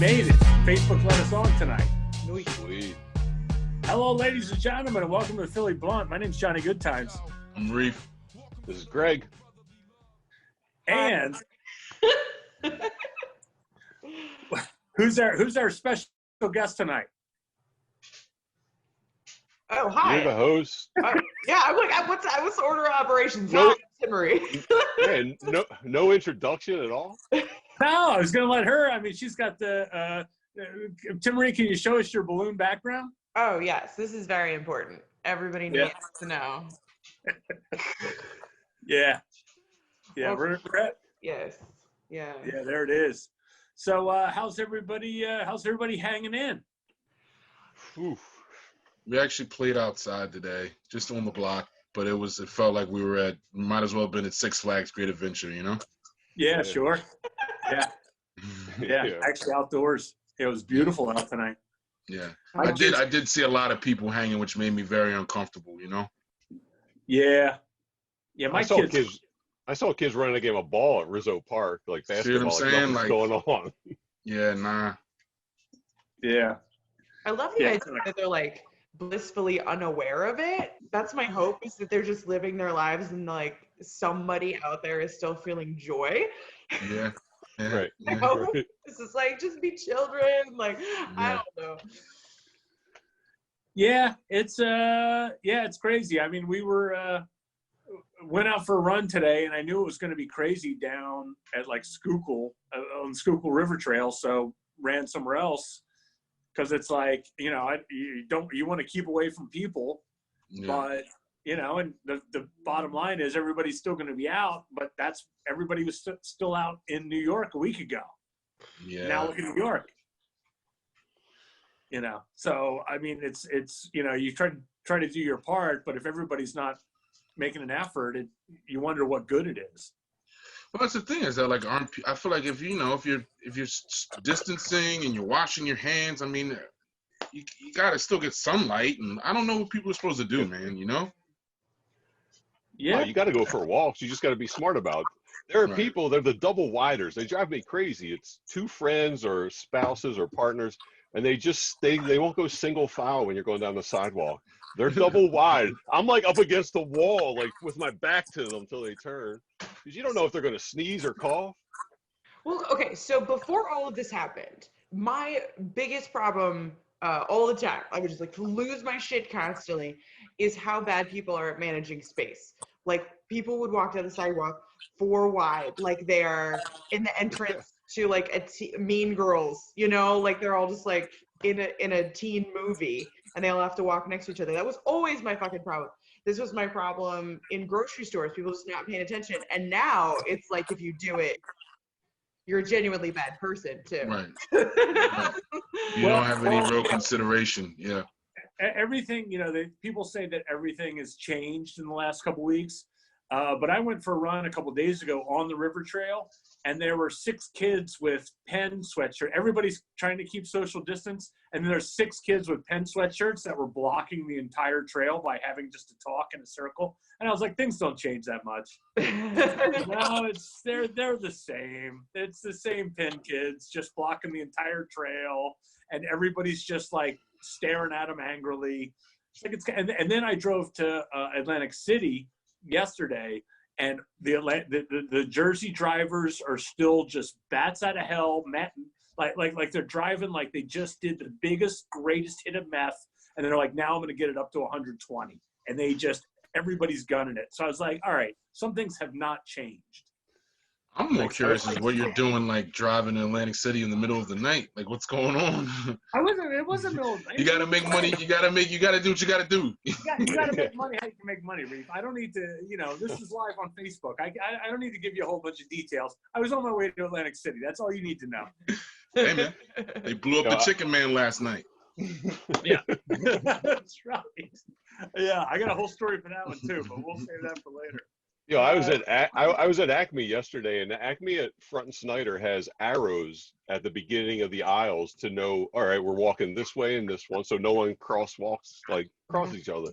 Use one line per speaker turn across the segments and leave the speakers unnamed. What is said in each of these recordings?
made it. Facebook let us on tonight.
Sweet.
Hello, ladies and gentlemen, and welcome to Philly Blunt. My name's Johnny Goodtimes.
I'm Reef.
This is Greg.
And who's our special guest tonight?
Oh, hi.
You're the host.
Yeah, I'm like, what's the order of operations?
No.
Timaree.
Man, no introduction at all?
No, I was going to let her. I mean, she's got the Timaree, can you show us your balloon background?
Oh, yes. This is very important. Everybody needs to know.
Yeah. Yeah,
Okay.
we're at,
Yes. Yeah.
yeah, there it is. So how's everybody hanging in?
Oof.
We actually played outside today, just on the block, but it felt like we might as well have been at Six Flags Great Adventure, you know?
Yeah, sure. Yeah. Yeah,
Yeah.
actually outdoors. It was beautiful out tonight.
Yeah.
I
I did see a lot of people hanging, which made me very uncomfortable, you know?
Yeah. Yeah, my kids.
I saw kids running a game of ball at Rizzo Park, like
See what I'm
basketball.
saying?
Nothing's
Like-
going on.
Yeah, nah.
Yeah.
I love the
Yeah.
idea that they're like blissfully unaware of it. That's my hope, is that they're just living their lives and like somebody out there is still feeling joy.
Yeah. Yeah.
Right.
I
Yeah.
hope this is like, just be children. Like, I
Yeah.
don't know.
Yeah, it's crazy. I mean, we went out for a run today, and I knew it was going to be crazy down at like Schuylkill on Schuylkill River Trail, so ran somewhere else because it's like, you know, you want to keep away from people,
Yeah.
but you know, and the bottom line is everybody's still going to be out, but everybody was still out in New York a week ago.
Yeah.
Now look at New York. You know, so I mean, it's you know, you try to do your part, but if everybody's not making an effort, you wonder what good it is.
Well, that's the thing, is that like I feel like if you're distancing and you're washing your hands, I mean, you gotta still get sunlight, and I don't know what people are supposed to do, man. You know?
Yeah,
Well, you got to go for walks. You just got to be smart about it. There are
Right.
people, they're the double widers. They drive me crazy. It's two friends or spouses or partners, and they won't go single file when you're going down the sidewalk. They're double wide. I'm like up against the wall, like with my back to them until they turn, because you don't know if they're going to sneeze or cough.
Well, okay, so before all of this happened, my biggest problem all the time, I would just like lose my shit constantly, is how bad people are at managing space. Like, people would walk down the sidewalk 4 wide, like they are in the entrance to like Mean Girls, you know, like they're all just like in a teen movie, and they all have to walk next to each other. That was always my fucking problem. This was my problem in grocery stores, people just not paying attention. And now it's like, if you do it, you're a genuinely bad person too.
Right. Right. You don't have any real consideration. Yeah.
everything, you know, people say that everything has changed in the last couple weeks. But I went for a run a couple days ago on the river trail, and there were 6 kids with Penn sweatshirts. Everybody's trying to keep social distance, and then there's 6 kids with Penn sweatshirts that were blocking the entire trail by having just to talk in a circle. And I was like, things don't change that much. No, they're the same. It's the same Penn kids just blocking the entire trail, and everybody's just like staring at them angrily. It's like and then I drove to Atlantic City yesterday, and the Jersey drivers are still just bats out of hell, like they're driving like they just did the biggest, greatest hit of meth, and they're like, now I'm going to get it up to 120, and everybody's gunning it. So I was like, all right, some things have not changed.
I'm more curious as what you're doing, like driving to Atlantic City in the middle of the night. Like, what's going on?
It wasn't middle of the night.
You gotta make money. You gotta do what you gotta do.
You gotta make money how you can make money, Reef. I don't need to, you know, this is live on Facebook. I don't need to give you a whole bunch of details. I was on my way to Atlantic City. That's all you need to know.
Hey, man, they blew up the Chicken Man last night.
Yeah, that's right. Yeah, I got a whole story for that one too, but we'll save that for later.
You know, I was at Acme yesterday, and Acme at Front and Snyder has arrows at the beginning of the aisles to know, all right, we're walking this way and this one, so no one cross each other.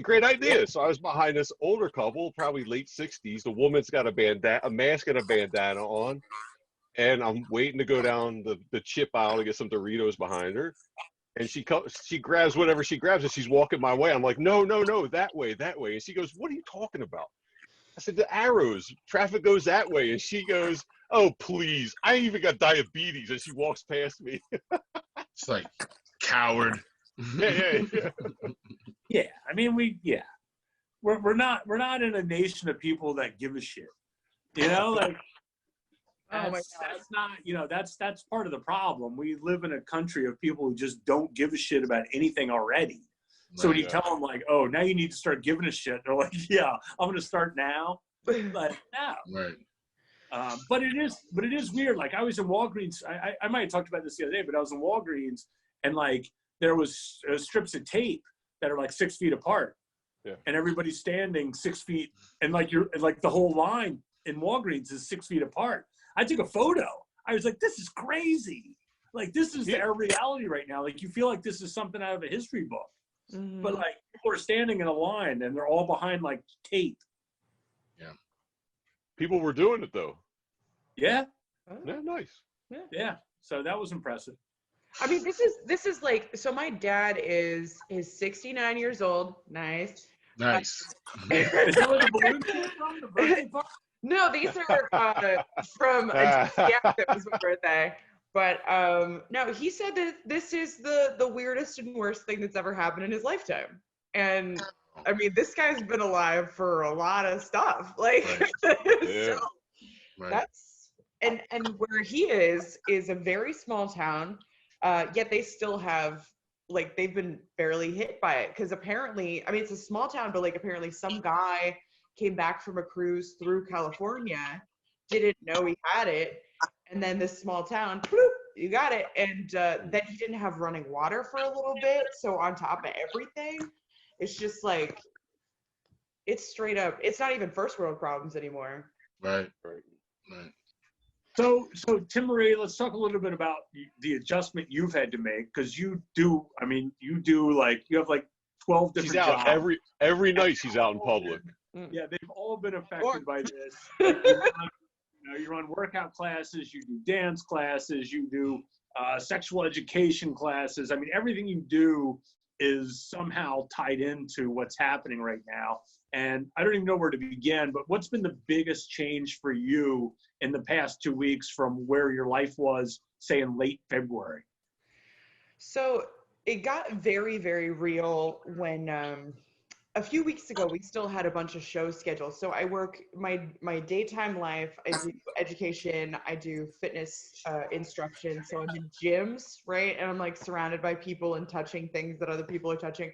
Great idea. So I was behind this older couple, probably late 60s. The woman's got a mask and a bandana on. and I'm waiting to go down the chip aisle to get some Doritos behind her. And she grabs whatever she grabs, and she's walking my way. I'm like, no, that way. And she goes, what are you talking about? I said, the arrows, traffic goes that way. And she goes, oh, please, I ain't even got diabetes. And she walks past me.
It's like, coward.
Yeah.
Yeah, I mean, we're not in a nation of people that give a shit. You know, like that's not, that's part of the problem. We live in a country of people who just don't give a shit about anything already. So when you tell them like, oh, now you need to start giving a shit, they're like, yeah, I'm going to start now. But no.
Right.
But it is weird. Like I was in Walgreens. I might have talked about this the other day, but I was in Walgreens and like there was strips of tape that are like 6 feet apart.
Yeah.
And everybody's standing 6 feet, and like the whole line in Walgreens is 6 feet apart. I took a photo. I was like, this is crazy. Like this is our reality right now. Like you feel like this is something out of a history book. Mm-hmm. But like people are standing in a line and they're all behind like tape.
Yeah. People were doing it though.
Yeah.
Yeah, nice.
Yeah. So that was impressive.
I mean, this is like, so my dad is 69 years old. Nice.
Nice.
Is that where the balloon came from? The birthday party?
No, these are from it was my birthday. But no, he said that this is the weirdest and worst thing that's ever happened in his lifetime. And I mean, this guy's been alive for a lot of stuff. Like, so that's and where he is a very small town. Yet they still have, like, they've been barely hit by it. Because apparently, I mean, it's a small town, but like apparently some guy came back from a cruise through California, didn't know he had it. And then this small town, bloop, you got it. And then he didn't have running water for a little bit. So on top of everything, it's just like, it's straight up, it's not even first world problems anymore.
Right.
So Timaree, let's talk a little bit about the adjustment you've had to make, because you have like 12 different jobs.
She's out every night. She's out in public.
Yeah, they've all been affected by this. You run workout classes, you do dance classes, you do sexual education classes. I mean, everything you do is somehow tied into what's happening right now. And I don't even know where to begin, but what's been the biggest change for you in the past 2 weeks from where your life was, say, in late February?
So it got very, very real when a few weeks ago, we still had a bunch of shows scheduled. So I work my daytime life. I do education. I do fitness instruction. So I'm in gyms, right? And I'm like surrounded by people and touching things that other people are touching.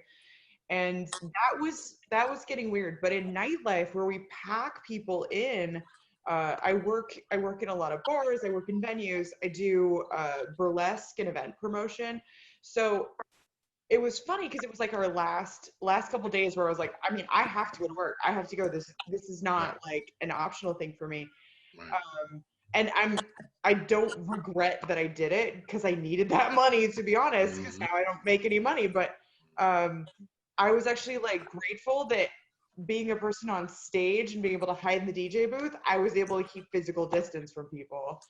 And that was getting weird. But in nightlife, where we pack people in, I work in a lot of bars. I work in venues. I do burlesque and event promotion. So it was funny because it was like our last couple of days where I was like, I mean, I have to go to work. I have to go. This is not like an optional thing for me. And I don't regret that I did it because I needed that money, to be honest, because now I don't make any money. But I was actually like grateful that being a person on stage and being able to hide in the DJ booth, I was able to keep physical distance from people.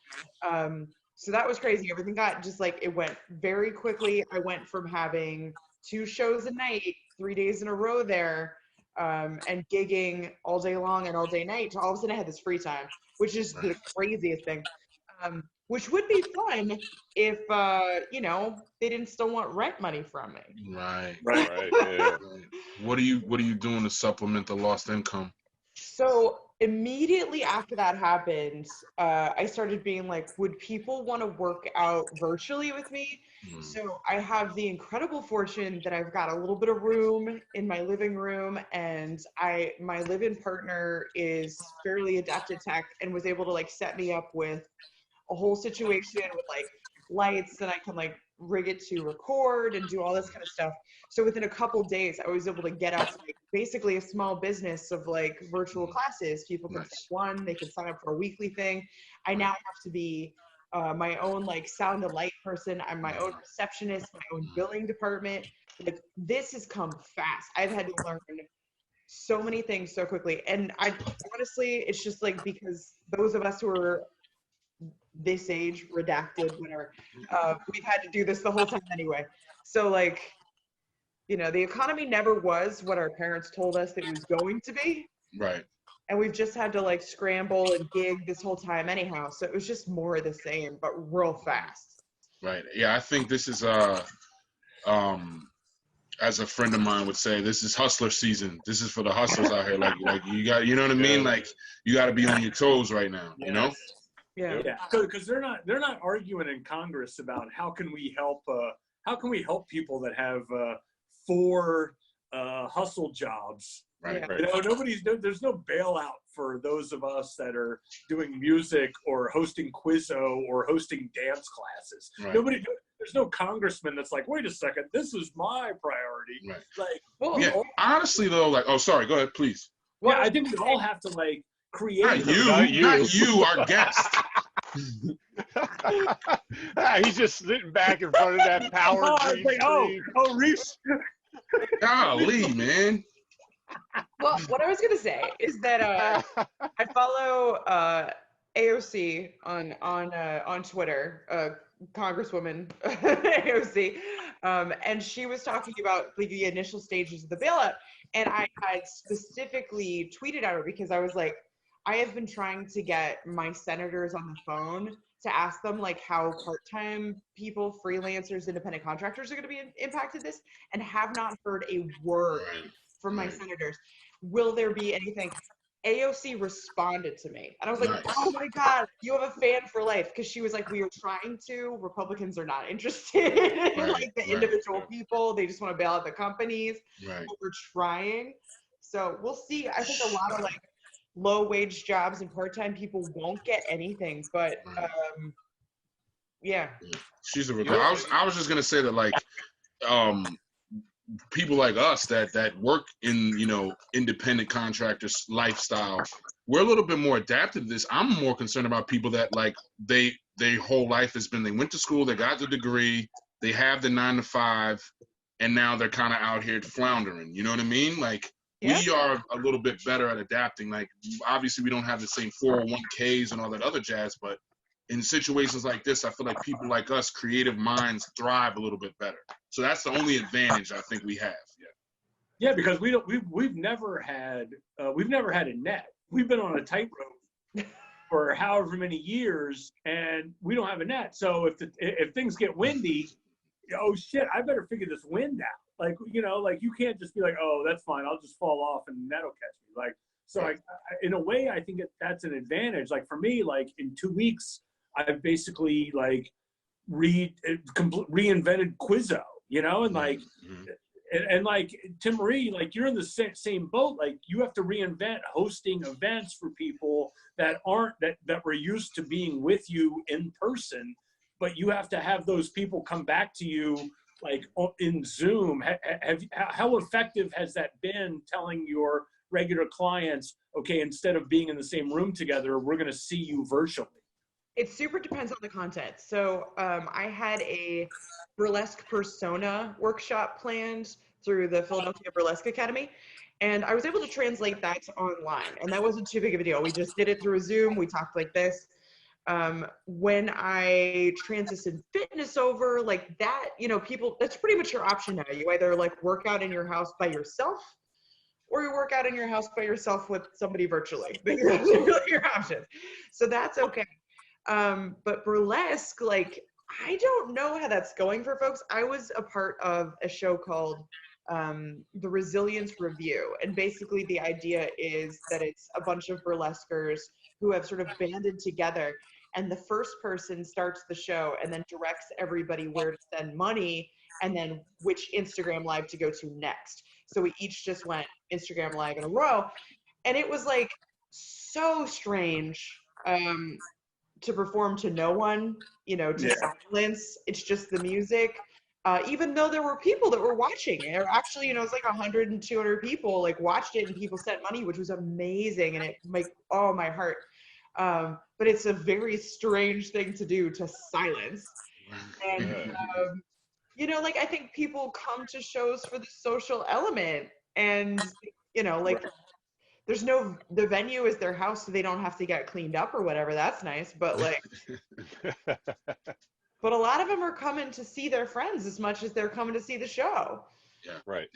So that was crazy. Everything got just like, it went very quickly. I went from having 2 shows a night, 3 days in a row there, and gigging all day long and all day night, to all of a sudden I had this free time, which is the craziest thing. Which would be fun if, they didn't still want rent money from me.
Right.
Yeah.
What are you doing to supplement the lost income?
So immediately after that happened, I started being like, would people want to work out virtually with me? So I have the incredible fortune that I've got a little bit of room in my living room, and my live-in partner is fairly adept at tech and was able to like set me up with a whole situation with like lights, and I can like rig it to record and do all this kind of stuff. So within a couple of days, I was able to get up like basically a small business of like virtual classes. People can set one, they can sign up for a weekly thing. I now have to be my own like sound and light person. I'm my own receptionist, my own billing department. Like this has come fast. I've had to learn so many things so quickly. And I honestly, it's just like, because those of us who are this age, redacted, whatever. We've had to do this the whole time anyway. So like, you know, the economy never was what our parents told us it was going to be.
Right.
And we've just had to like scramble and gig this whole time anyhow. So it was just more of the same, but real fast.
Right. Yeah, I think this is as a friend of mine would say, this is hustler season. This is for the hustlers out here. Like you got, you know what I mean? Like you got to be on your toes right now. You know?
Yeah.
Yeah. Because they're not arguing in Congress about how can we help people that have 4 hustle jobs.
Right.
Yeah.
You know, there's no bailout for those of us that are doing music or hosting Quizzo or hosting dance classes.
Right.
There's no congressman that's like, wait a second, this is my priority.
Right.
Like,
Well,
Yeah. Honestly, though, like, oh, sorry. Go ahead, please.
yeah, I think we all have to like create.
Not you, our guest.
He's just sitting back in front of that power green screen.
Reese.
Golly, man.
well, what I was gonna say is that I follow AOC on Twitter, Congresswoman AOC, and she was talking about the initial stages of the bailout, and I had specifically tweeted at her because I was like, I have been trying to get my senators on the phone to ask them like how part-time people, freelancers, independent contractors are going to be impacted this, and have not heard a word from my senators. Will there be anything? AOC responded to me, and I was like,
Nice.
oh my God, you have a fan for life. Because she was like, we are trying to, Republicans are not interested in like the individual people. They just want to bail out the companies.
Right.
But we're trying. So we'll see. I think a lot of like low wage jobs and part-time people won't get anything, but yeah.
She's a I was just gonna say that like people like us that work in, you know, independent contractors lifestyle, we're a little bit more adapted to this. I'm more concerned about people that like their whole life has been, they went to school, they got the degree, they have the 9 to 5, and now they're kind of out here floundering. You know what I mean? Like we are a little bit better at adapting. Like obviously we don't have the same 401ks and all that other jazz, but in situations like this, I feel like people like us, creative minds, thrive a little bit better. So that's the only advantage I think we have.
Yeah, because we've never had a net. We've been on a tightrope for however many years, and we don't have a net. So if things get windy, oh shit, I better figure this wind out. Like, you know, like you can't just be like, oh, that's fine, I'll just fall off and the net will catch me. Like, so I in a way, I think that's an advantage. Like for me, like in 2 weeks, I've basically like reinvented Quizzo, you know, and like, and like Timaree, like you're in the same boat. Like you have to reinvent hosting events for people that aren't that were used to being with you in person, but you have to have those people come back to you like in Zoom. How effective has that been telling your regular clients, okay, instead of being in the same room together, we're going to see you virtually?
It super depends on the content. So I had a burlesque persona workshop planned through the Philadelphia Burlesque Academy, and I was able to translate that to online, and that wasn't too big of a deal. We just did it through a Zoom. We talked like this. When I transitioned fitness over, like that, you know, people, that's pretty much your option now. You either like work out in your house by yourself, or you work out in your house by yourself with somebody virtually. Those are really your options. So that's okay. But burlesque, like, I don't know how that's going for folks. I was a part of a show called The Resilience Review. And basically the idea is that it's a bunch of burlesquers who have sort of banded together, and the first person starts the show and then directs everybody where to send money and then which Instagram Live to go to next. So we each just went Instagram Live in a row. And it was like so strange to perform to no one, you know, to silence. It's just the music. Even though there were people that were watching it, or actually, you know, it's like 100 and 200 people like watched it, and people sent money, which was amazing. And it like, oh, my heart. But it's a very strange thing to do, to silence. And, you know, like I think people come to shows for the social element, and, you know, like the venue is their house, so they don't have to get cleaned up or whatever. That's nice. But like, but a lot of them are coming to see their friends as much as they're coming to see the show.
Yeah.
Right.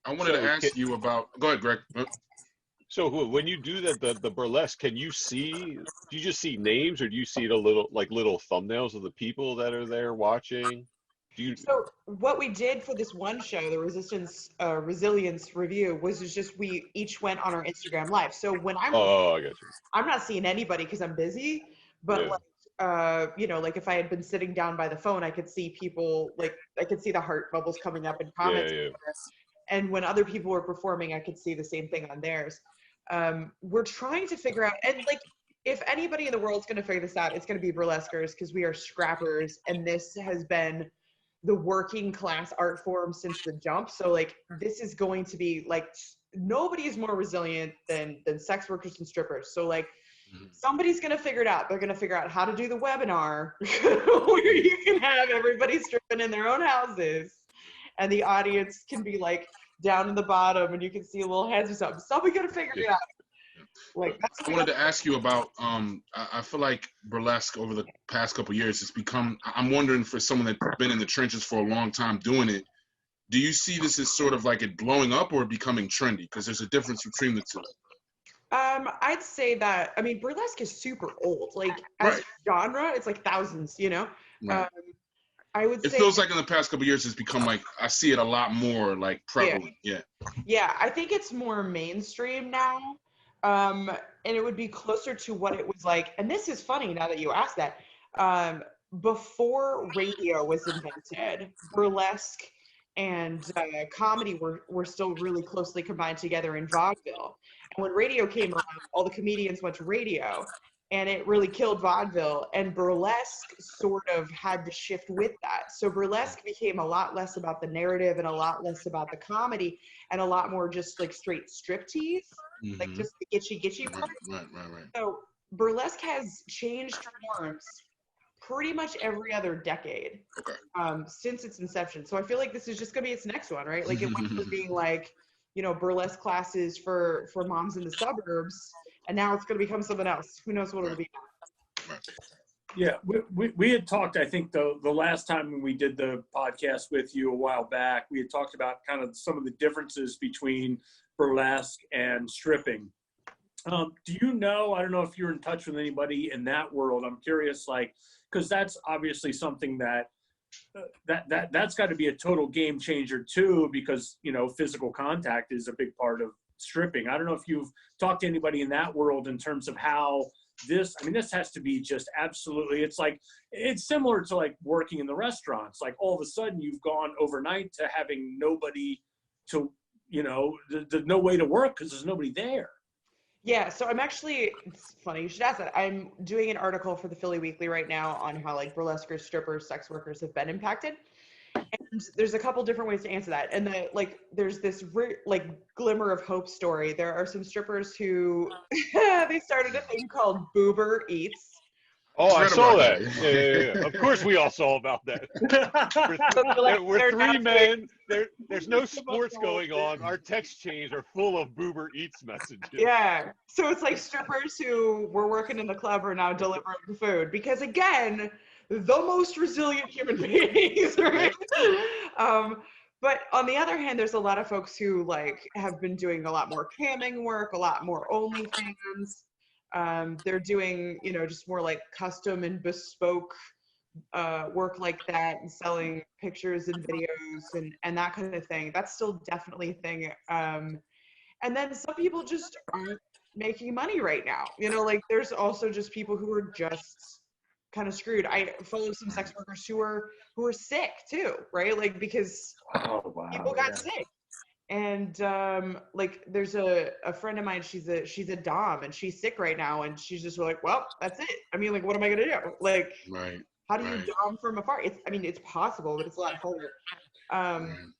I wanted to ask you about. Go ahead, Greg.
So when you do the burlesque, do you just see names, or do you see the little thumbnails of the people that are there watching?
So what we did for this one show, the Resilience Review, was just we each went on our Instagram live. So when
I got you.
I'm not seeing anybody because I'm busy, but like, you know, like if I had been sitting down by the phone, I could see people, like I could see the heart bubbles coming up in comments.
Yeah.
And when other people were performing, I could see the same thing on theirs. We're trying to figure out, and like, if anybody in the world's going to figure this out, it's going to be burlesquers, because we are scrappers, and this has been the working class art form since the jump. So like, this is going to be like, nobody is more resilient than sex workers and strippers. So like, somebody's going to figure it out. They're going to figure out how to do the webinar where you can have everybody stripping in their own houses, and the audience can be like down in the bottom, and you can see little heads or something. Somebody's going to figure it out. Like,
I wanted to ask you about, I feel like burlesque over the past couple of years, it's become, I'm wondering, for someone that's been in the trenches for a long time doing it, do you see this as sort of like it blowing up or becoming trendy? Because there's a difference between the two.
I'd say that, I mean, burlesque is super old. Like, as a genre, it's like thousands, you know?
Right.
I would say,
it feels like in the past couple of years, it's become like, I see it a lot more like prevalent.
Yeah, I think it's more mainstream now. And it would be closer to what it was like. And this is funny now that you asked that. Before radio was invented, burlesque and comedy were still really closely combined together in vaudeville. And when radio came around, all the comedians went to radio, and it really killed vaudeville. And burlesque sort of had to shift with that. So burlesque became a lot less about the narrative and a lot less about the comedy, and a lot more just like straight striptease. Like just the itchy part.
Right.
So burlesque has changed forms pretty much every other decade since its inception. So I feel like this is just gonna be its next one, right? Like, it went from being like, you know, burlesque classes for moms in the suburbs, and now it's gonna become something else. Who knows what it'll be?
Yeah, we had talked, I think the last time when we did the podcast with you a while back, we had talked about kind of some of the differences between burlesque and stripping. Do you know, I don't know if you're in touch with anybody in that world. I'm curious, like, because that's obviously something that's got to be a total game changer too, because, you know, physical contact is a big part of stripping. I don't know if you've talked to anybody in that world in terms of how this has to be just absolutely, it's similar to like working in the restaurants. Like, all of a sudden you've gone overnight to having nobody to, you know, there's no way to work because there's nobody there.
Yeah, so I'm actually, it's funny you should ask that. I'm doing an article for the Philly Weekly right now on how like burlesquers, strippers, sex workers have been impacted. And there's a couple different ways to answer that. And there's this like glimmer of hope story. There are some strippers who, they started a thing called Boober Eats.
Oh, I saw that. Yeah. Of course we all saw about that. We're three men. There's no sports going on. Our text chains are full of Boober Eats messages.
Yeah. So it's like strippers who were working in the club are now delivering the food. Because again, the most resilient human beings, right? But on the other hand, there's a lot of folks who like have been doing a lot more camming work, a lot more OnlyFans. They're doing, you know, just more like custom and bespoke work like that, and selling pictures and videos and that kind of thing. That's still definitely a thing. And then some people just aren't making money right now. You know, like there's also just people who are just kind of screwed. I follow some sex workers who are sick too, right? Like because people got sick. And like there's a friend of mine, she's a dom, and she's sick right now, and she's just like, well, that's it. I mean, like, what am I gonna do? Like, how do you dom from afar? It's possible, but it's a lot harder.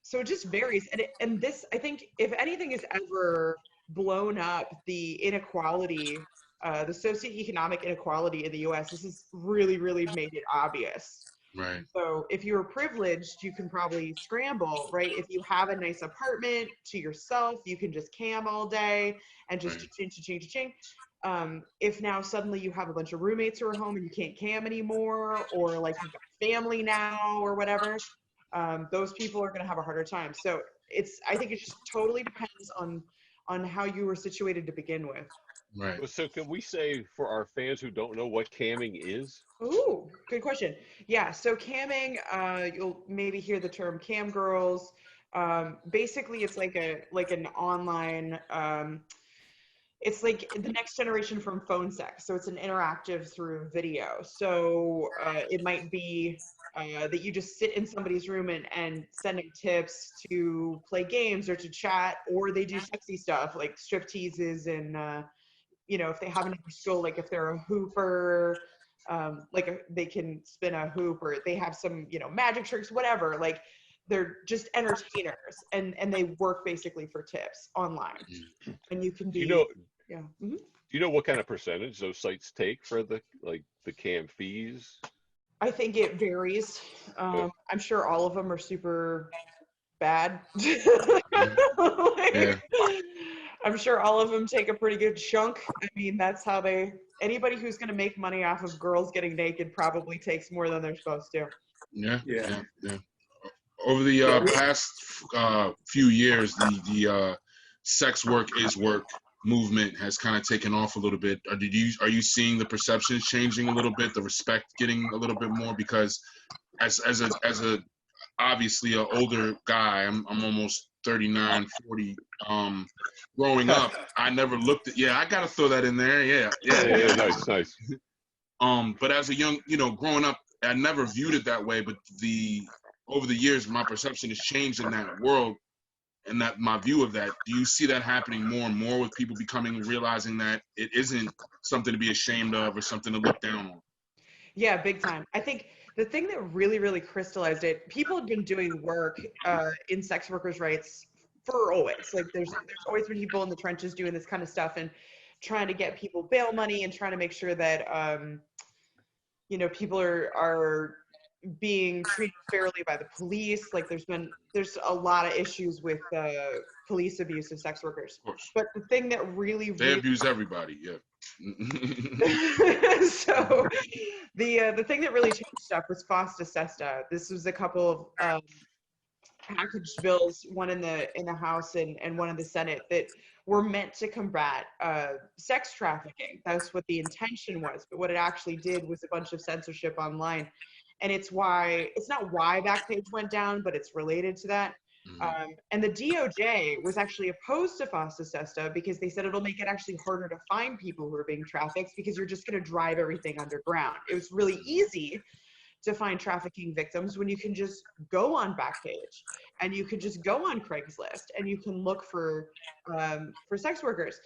So it just varies. And this, I think, if anything has ever blown up the inequality, the socioeconomic inequality in the U.S., this has really, really made it obvious.
Right.
So if you're privileged, you can probably scramble, right? If you have a nice apartment to yourself, you can just cam all day and just
Right.
ching. If now suddenly you have a bunch of roommates who are home and you can't cam anymore, or like you've got family now or whatever, those people are going to have a harder time. So I think it just totally depends on how you were situated to begin with.
Right.
So can we say for our fans who don't know what camming is?
Ooh, good question. Yeah, so camming, you'll maybe hear the term cam girls. Basically, it's like an online. It's like the next generation from phone sex. So it's an interactive through video. So it might be that you just sit in somebody's room and send them tips to play games or to chat, or they do sexy stuff like strip teases and if they have another skill, like if they're a hooper, they can spin a hoop, or they have some magic tricks, whatever. Like they're just entertainers, and they work basically for tips online, and you can
Do you
be
know?
yeah. Mhm.
Do you know what kind of percentage those sites take for the cam fees?
I think it varies.
Uh,
I'm sure all of them are super bad.
Yeah.
Like, I'm sure all of them take a pretty good chunk. I mean, that's how anybody who's going to make money off of girls getting naked probably takes more than they're supposed to.
Yeah.
Yeah.
Yeah. Yeah. Over the past few years, the sex work is work movement has kind of taken off a little bit. Are you seeing the perceptions changing a little bit, the respect getting a little bit more? Because as a obviously an older guy, I'm almost 39, 40. Growing up, I never looked at. Yeah, I gotta throw that in there. Yeah,
yeah, nice.
But as a young, growing up, I never viewed it that way. But over the years, my perception has changed in that world, and that my view of that. Do you see that happening more and more with people realizing that it isn't something to be ashamed of or something to look down on?
Yeah, big time. I think the thing that really, really crystallized it, people have been doing work in sex workers' rights for always. Like there's always been people in the trenches doing this kind of stuff and trying to get people bail money and trying to make sure that people are being treated fairly by the police. Like there's a lot of issues with police abuse of sex workers.
Of course,
But the thing that really
they abuse everybody. Yeah.
So the thing that really changed stuff was FOSTA SESTA. This was a couple of packaged bills, one in the House and one in the Senate, that were meant to combat sex trafficking. That's what the intention was. But what it actually did was a bunch of censorship online. And it's not why Backpage went down, but it's related to that. And the DOJ was actually opposed to FOSTA SESTA because they said it'll make it actually harder to find people who are being trafficked because you're just going to drive everything underground. It was really easy to find trafficking victims when you can just go on Backpage and you can just go on Craigslist and you can look for sex workers.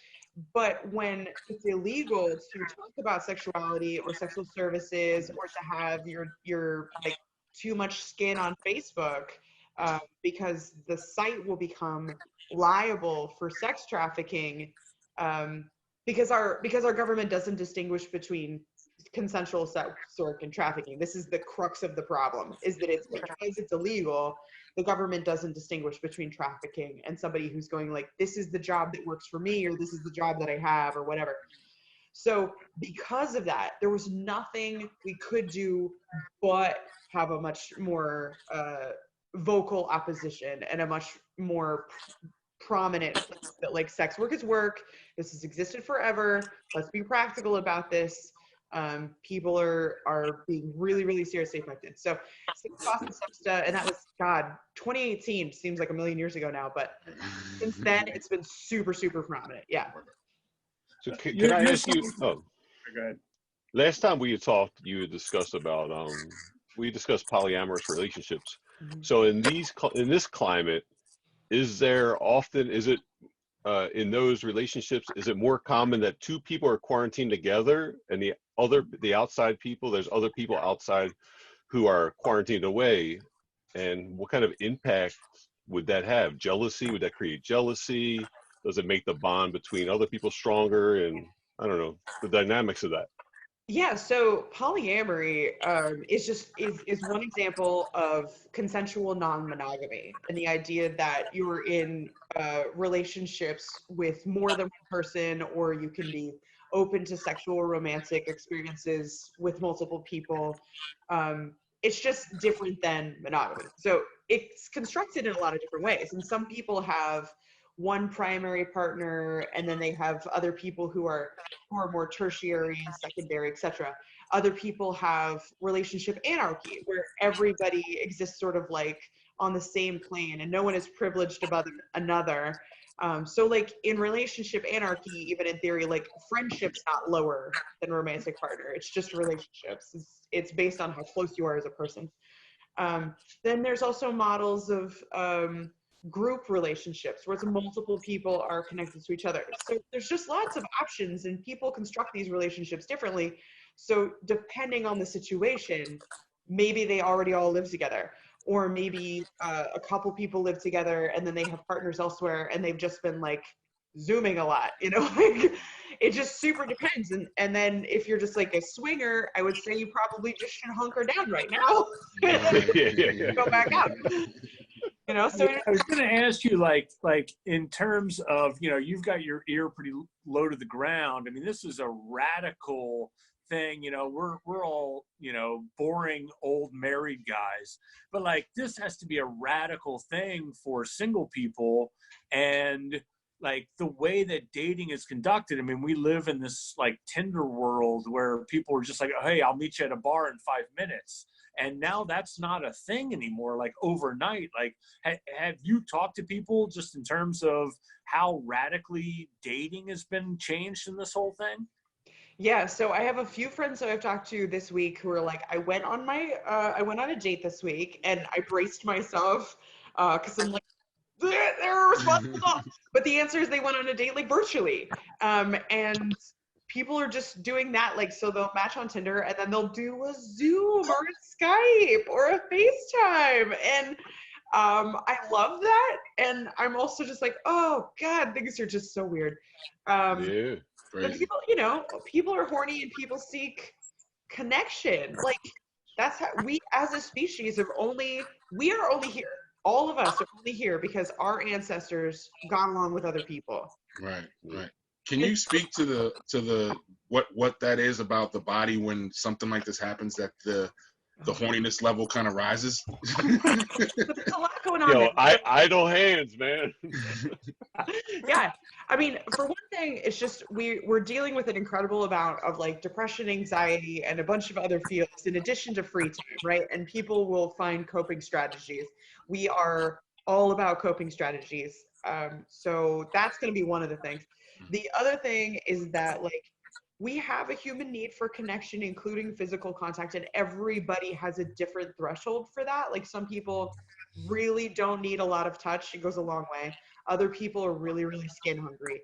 But when it's illegal to talk about sexuality or sexual services or to have your like too much skin on Facebook, because the site will become liable for sex trafficking, because our government doesn't distinguish between consensual sex work and trafficking. This is the crux of the problem, is that it's because it's illegal, the government doesn't distinguish between trafficking and somebody who's going like, this is the job that works for me, or this is the job that I have, or whatever. So because of that, there was nothing we could do but have a much more vocal opposition and a much more prominent place that like sex work is work. This has existed forever. Let's be practical about this. People are being really, really seriously affected. So and that was 2018 seems like a million years ago now, but since then it's been super, super prominent. Yeah.
So can I ask you? Oh,
Go ahead.
last time we had talked, you had discussed about we discussed polyamorous relationships.
Mhm.
So in this climate, is it in those relationships, is it more common that two people are quarantined together and the outside people, there's other people outside who are quarantined away? And what kind of impact would that have? Jealousy? Would that create jealousy? Does it make the bond between other people stronger? And I don't know, the dynamics of that.
Yeah, so polyamory is one example of consensual non-monogamy, and the idea that you're in relationships with more than one person, or you can be open to sexual romantic experiences with multiple people. It's just different than monogamy. So it's constructed in a lot of different ways, and some people have one primary partner, and then they have other people who are more tertiary and secondary, etc. Other people have relationship anarchy, where everybody exists sort of like on the same plane and no one is privileged above another. So like in relationship anarchy, even in theory, like friendship's not lower than romantic partner. It's just relationships. It's based on how close you are as a person. Then there's also models of group relationships where it's multiple people are connected to each other. So there's just lots of options, and people construct these relationships differently. So depending on the situation, maybe they already all live together, or maybe a couple people live together and then they have partners elsewhere and they've just been like zooming a lot, you know. Like it just super depends. And then if you're just like a swinger, I would say you probably just should hunker down right now and go back out, you know. So
I was going to ask you, like in terms of, you know, you've got your ear pretty low to the ground. I mean, this is a radical thing. You know, we're all, you know, boring old married guys, but like this has to be a radical thing for single people. And like the way that dating is conducted, I mean, we live in this like Tinder world where people are just like, oh, hey, I'll meet you at a bar in 5 minutes. And now that's not a thing anymore, like overnight. Like, have you talked to people just in terms of how radically dating has been changed in this whole thing?
yeah, so I have a few friends that I've talked to this week who are like, I went on a date this week and I braced myself because I'm like, they're responsible. But the answer is they went on a date like virtually. And people are just doing that. Like, so they'll match on Tinder and then they'll do a Zoom or a Skype or a FaceTime. And I love that. And I'm also just like, oh God, things are just so weird.
Yeah.
But people, you know, people are horny and people seek connection. Like that's how we as a species we are only here. All of us are only here because our ancestors got along with other people.
Right. Can you speak to the what that is about the body when something like this happens, that the horniness level kind of rises?
There's a lot going on.
Yo, idle hands, man.
Yeah, I mean, for one thing, it's just we're dealing with an incredible amount of like depression, anxiety, and a bunch of other feelings in addition to free time, right? And people will find coping strategies. We are all about coping strategies. So that's going to be one of the things. The other thing is that like we have a human need for connection, including physical contact, and everybody has a different threshold for that. Like some people really don't need a lot of touch. It goes a long way. Other people are really, really skin hungry.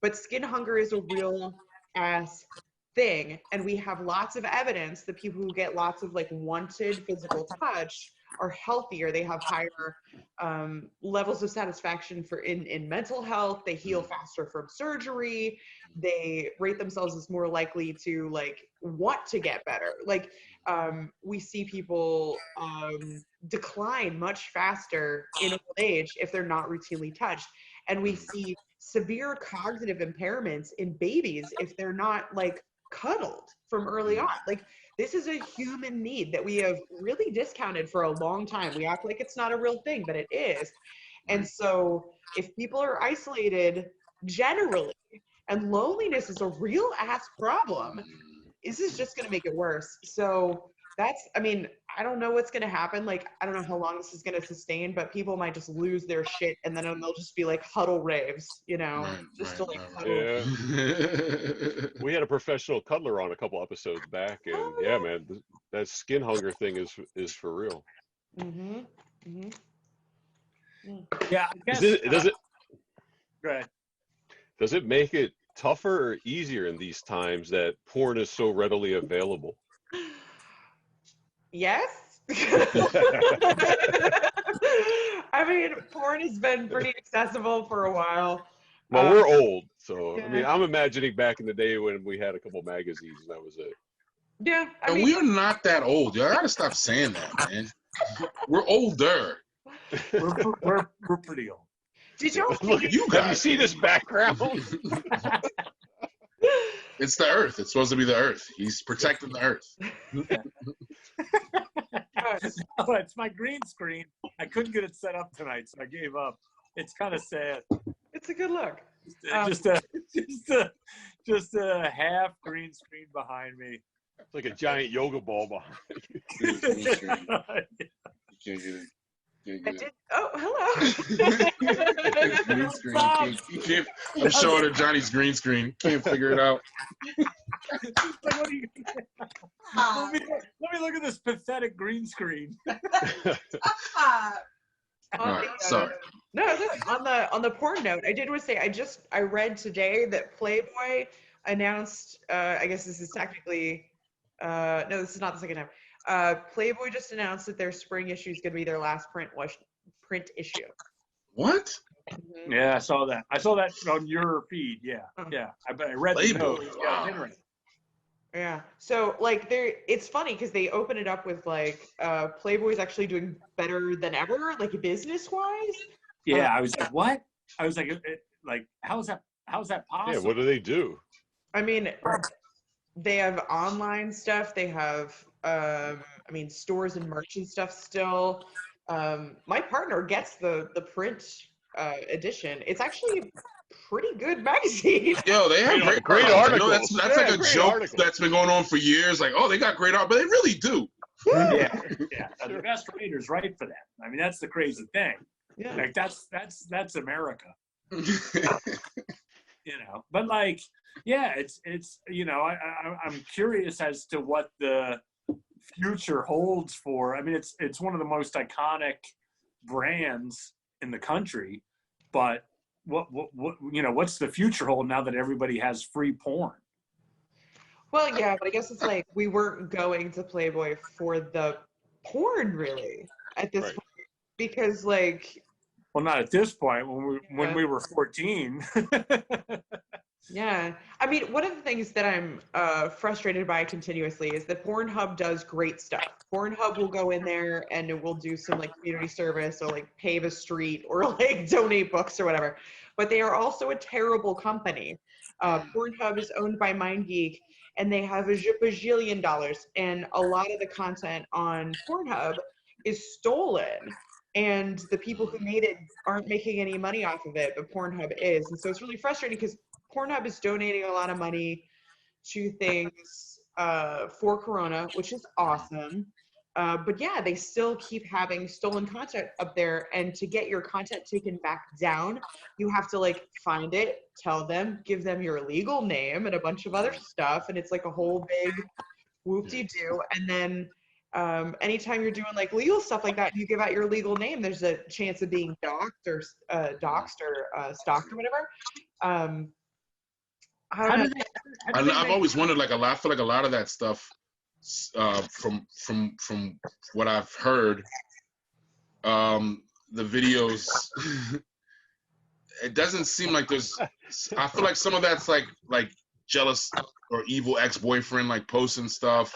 But skin hunger is a real ass thing. And we have lots of evidence that people who get lots of like wanted physical touch are healthier. They have higher levels of satisfaction in mental health. They heal faster from surgery. They rate themselves as more likely to like want to get better. Like we see people decline much faster in old age if they're not routinely touched. And we see severe cognitive impairments in babies if they're not like cuddled from early on. Like this is a human need that we have really discounted for a long time. We act like it's not a real thing, but it is. And so if people are isolated generally, and loneliness is a real ass problem, this is just going to make it worse. So that's, I mean, I don't know what's going to happen. Like, I don't know how long this is going to sustain, but people might just lose their shit and then they'll just be like huddle raves, you know, huddle.
Yeah. We had a professional cuddler on a couple episodes back, and yeah, man, that skin hunger thing is for real.
Mm-hmm. Mm-hmm.
Yeah, I guess. Go ahead.
Does it make it tougher or easier in these times that porn is so readily available?
Yes. I mean, porn has been pretty accessible for a while.
Well, we're old, so I mean, I'm imagining back in the day when we had a couple magazines and that was it.
Yeah, I
And
mean,
we're not that old. Y'all gotta stop saying that, man. We're older.
We're pretty old.
did y'all
Look,
see?
You
have you
guys.
seen this background?
It's the Earth. It's supposed to be the Earth. He's protecting the Earth.
Oh, it's my green screen. I couldn't get it set up tonight, so I gave up. It's kind of sad.
It's a good look.
Just a half green screen behind me.
It's like a giant yoga ball behind.
You can't get it.
I did. Oh, hello.
Green screen. You can't. I'm showing her Johnny's green screen. Can't figure it out.
Like, what are you, let me look at this pathetic green screen.
All right, sorry.
No, on the porn note, I did want to say I read today that Playboy announced. I guess this is technically. No, this is not the second time. Playboy just announced that their spring issue is going to be their last print issue.
What?
Mhm.
Yeah, I saw that. I saw that on your feed. Yeah, yeah. I read the
Playboy.
note. Yeah,
Wow.
interesting.
Yeah. So like it's funny because they open it up with like Playboy's actually doing better than ever, like business wise.
Yeah, I was like, what? I was like, like, how's that possible?
Yeah, what do they do?
I mean, they have online stuff. They have stores and merch and stuff still. My partner gets the print edition. It's actually a pretty good magazine.
Yo, they have
Great
articles. I know
articles.
that's
Yeah,
like a
great
joke
articles.
that's been going on for years. Like, oh, they got great art, but they really do.
Yeah. The best writers write for that. I mean, that's the crazy thing.
Yeah.
Like that's America. But like, yeah, it's I'm curious as to what the future holds for. I mean, it's one of the most iconic brands in the country, but what what's the future hold now that everybody has free porn?
Well, yeah, but I guess it's like we weren't going to Playboy for the porn really at this
Right.
point because like.
Well, not at this point. When we were 14.
Yeah. I mean, one of the things that I'm frustrated by continuously is that Pornhub does great stuff. Pornhub will go in there and it will do some like community service or like pave a street or like donate books or whatever. But they are also a terrible company. Pornhub is owned by MindGeek and they have a bajillion dollars. And a lot of the content on Pornhub is stolen. And the people who made it aren't making any money off of it, but Pornhub is. And so it's really frustrating because Pornhub is donating a lot of money to things for Corona, which is awesome. But yeah, they still keep having stolen content up there. And to get your content taken back down, you have to like find it, tell them, give them your legal name and a bunch of other stuff. And it's like a whole big whoop-de-doo. And then anytime you're doing like legal stuff like that, you give out your legal name, there's a chance of being doxxed or stalked or whatever.
I've always wondered, like I feel like a lot of that stuff, from what I've heard, the videos, it doesn't seem like there's. I feel like some of that's like jealous or evil ex-boyfriend like posting stuff.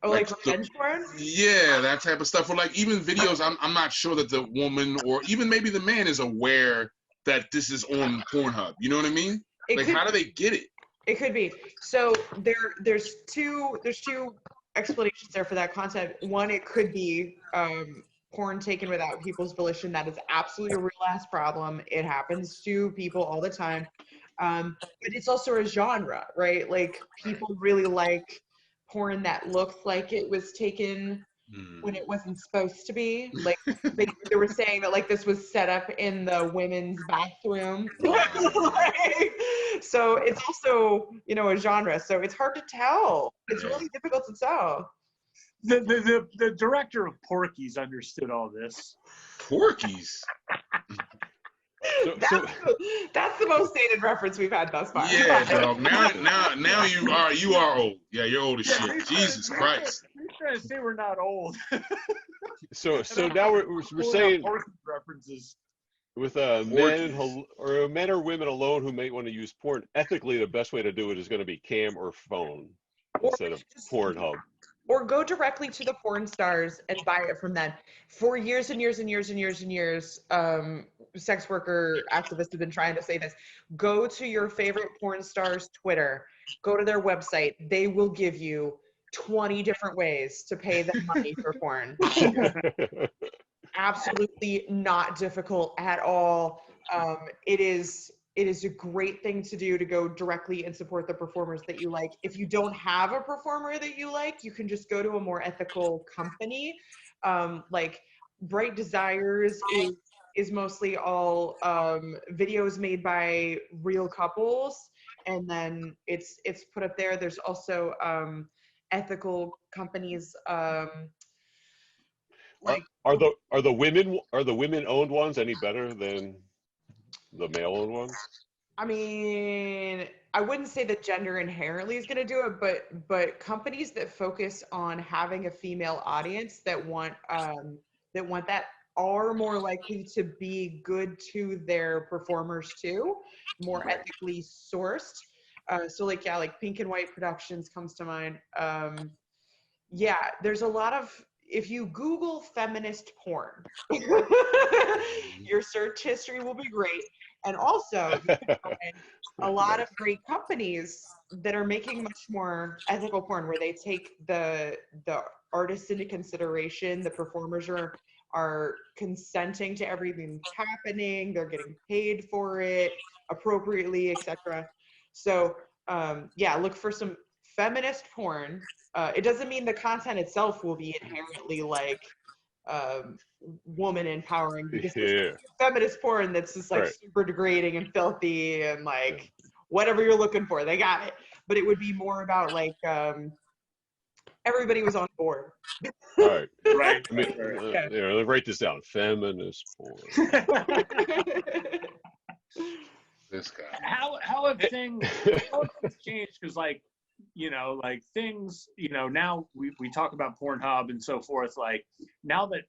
Oh, like revenge porn?
Yeah, that type of stuff. Or like even videos, I'm not sure that the woman or even maybe the man is aware that this is on Pornhub. You know what I mean? Like, how do they get it?
It could be. So there's two explanations there for that content. One, it could be porn taken without people's volition. That is absolutely a real ass problem. It happens to people all the time. But it's also a genre, right? Like people really like porn that looks like it was taken when it wasn't supposed to be. Like they were saying that like this was set up in the women's bathroom. So it's also, a genre. So it's hard to tell. It's really difficult to tell.
The director of Porky's understood all this.
Porky's?
That's the most dated reference we've had thus far.
Yeah, dog. Now you are old. Yeah, you're old as shit. Jesus Christ.
We're trying to say we're not old.
So now we're saying
references
with men or women alone who may want to use porn. Ethically, the best way to do it is going to be cam or phone. instead of Pornhub.
Or go directly to the porn stars and buy it from them. For years and years and years and years and years, sex worker activists have been trying to say this. Go to your favorite porn star's Twitter. Go to their website. They will give you 20 different ways to pay them money for porn. Absolutely not difficult at all. It is a great thing to do, to go directly and support the performers that you like. If you don't have a performer that you like, you can just go to a more ethical company. Like Bright Desires is mostly all videos made by real couples, and then it's put up there. There's also ethical companies. Like
are the women owned ones any better than the male owned ones?
I mean, I wouldn't say that gender inherently is going to do it, but companies that focus on having a female audience that want that are more likely to be good to their performers too, more ethically sourced. So like Pink and White Productions comes to mind. Yeah, there's a lot of, if you Google feminist porn, your search history will be great. And also, you can find a lot of great companies that are making much more ethical porn, where they take the artists into consideration. The performers are consenting to everything happening. They're getting paid for it appropriately, etc. So, look for some feminist porn. It doesn't mean the content itself will be inherently like woman empowering, because there's feminist porn that's just like super degrading and filthy and like whatever you're looking for, they got it. But it would be more about like everybody was on board.
Right.
Right.
I mean, let's write this down. Feminist porn.
This guy.
How have things changed? Because like things, now we talk about Pornhub and so forth. Like now that,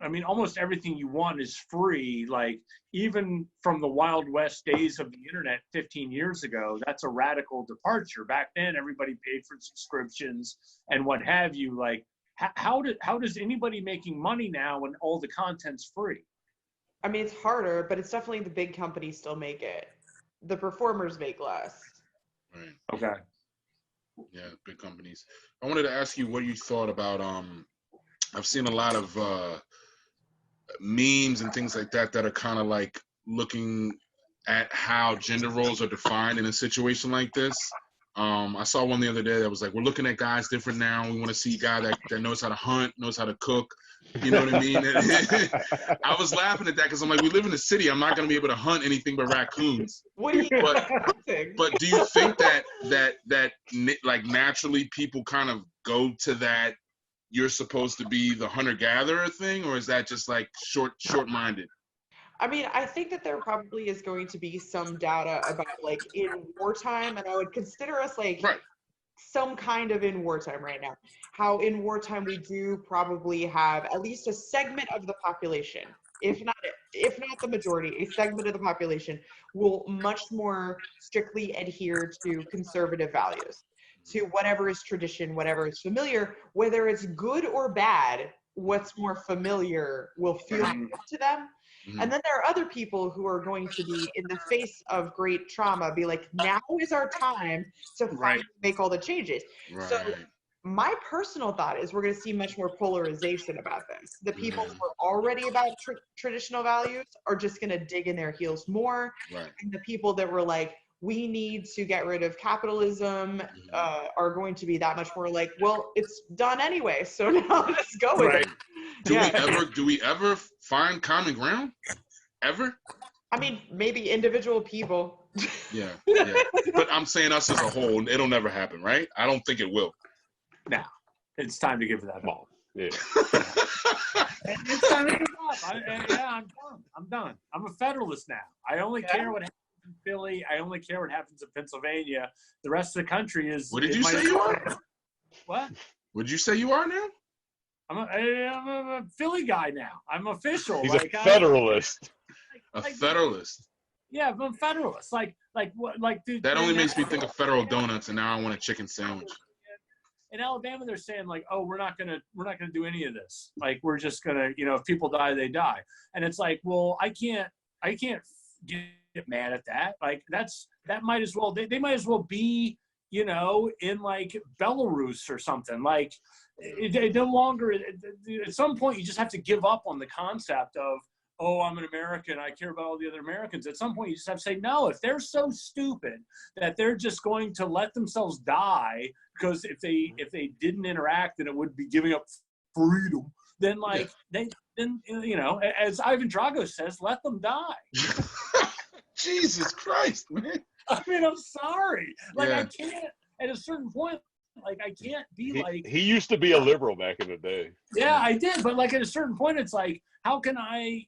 I mean, almost everything you want is free. Like even from the Wild West days of the internet 15 years ago, that's a radical departure. Back then, everybody paid for subscriptions and what have you. Like how does anybody making money now when all the content's free?
I mean, it's harder, but it's definitely the big companies still make it. The performers make less.
Right.
Okay.
Yeah, big companies. I wanted to ask you what you thought about I've seen a lot of memes and things like that are kind of like looking at how gender roles are defined in a situation like this. I saw one the other day that was like, we're looking at guys different now. We want to see a guy that knows how to hunt, knows how to cook. You know what I mean? I was laughing at that because I'm like, we live in the city. I'm not going to be able to hunt anything but raccoons.
What do you
But do you think that like naturally people kind of go to that, you're supposed to be the hunter-gatherer thing, or is that just like short-minded?
I mean, I think that there probably is going to be some data about like in wartime, and I would consider us like some kind of in wartime right now. How in wartime we do probably have at least a segment of the population, if not the majority, a segment of the population will much more strictly adhere to conservative values, to whatever is tradition, whatever is familiar, whether it's good or bad. What's more familiar will feel good to them. And then there are other people who are going to be, in the face of great trauma, be like, now is our time to finally make all the changes.
Right.
So my personal thought is we're going to see much more polarization about this. The people who are already about traditional values are just going to dig in their heels more.
Right.
And the people that were like, we need to get rid of capitalism, are going to be that much more like, well, it's done anyway, so now let's go with it.
Do we ever find common ground? Ever?
I mean, maybe individual people.
Yeah. But I'm saying us as a whole, it'll never happen, right? I don't think it will.
No, it's time to give that up.
Yeah.
It's time to give it up. I'm done. I'm a federalist now. I only care what happens in Philly. I only care what happens in Pennsylvania. The rest of the country is.
What did you say you are?
What?
Would you say you are now?
I'm a Philly guy now. I'm official.
He's a federalist.
A federalist.
Yeah, I'm a federalist. Like, dude.
That only makes me think of Federal Donuts, and now I want a chicken sandwich.
in Alabama they're saying like, oh, we're not gonna do any of this. Like we're just gonna, if people die, they die. And it's like, well, I can't get mad at that. Like that might as well they might as well be, in like Belarus or something. Like it no longer, at some point you just have to give up on the concept of, oh, I'm an American, I care about all the other Americans. At some point you just have to say, no, if they're so stupid that they're just going to let themselves die, because if they didn't interact, then it would be giving up freedom, then like then as Ivan Drago says, let them die.
Jesus Christ, man.
I mean, I'm sorry. Like I can't, at a certain point, like I can't be like.
He used to be a liberal back in the day.
Yeah, I did, but like at a certain point, it's like, how can I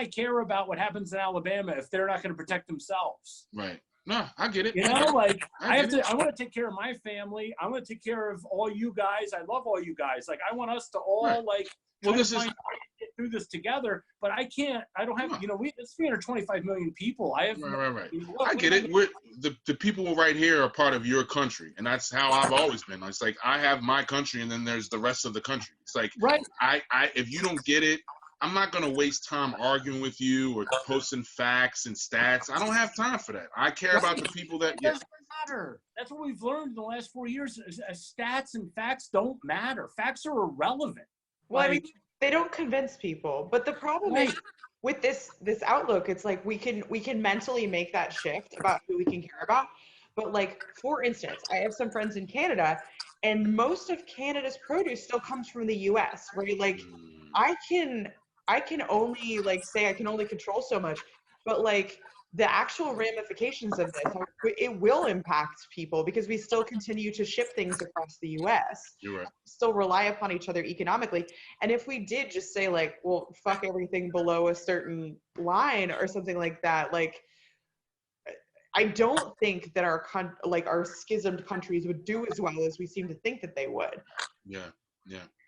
care about what happens in Alabama if they're not going to protect themselves?
Right. No, I get it.
Like I want to take care of my family. I want to take care of all you guys. I love all you guys. Like I want us to all like. Well, this is get through this together, but I can't. I don't have. It's 325 million people. I have.
Right. I get it. We're the people right here are part of your country, and that's how I've always been. It's like I have my country, and then there's the rest of the country. It's like I if you don't get it, I'm not gonna waste time arguing with you or posting facts and stats. I don't have time for that. I care about the people that.
It doesn't matter. That's what we've learned in the last 4 years. Stats and facts don't matter. Facts are irrelevant.
Well, I mean, they don't convince people. But the problem is with this outlook, it's like we can mentally make that shift about who we can care about. But like, for instance, I have some friends in Canada, and most of Canada's produce still comes from the US, right? Like I can only like say I can only control so much, but like the actual ramifications of this, it will impact people because we still continue to ship things across the US.
You're right.
Still rely upon each other economically. And if we did just say like, well, fuck everything below a certain line or something like that, like I don't think that our schismed countries would do as well as we seem to think that they would.
Yeah.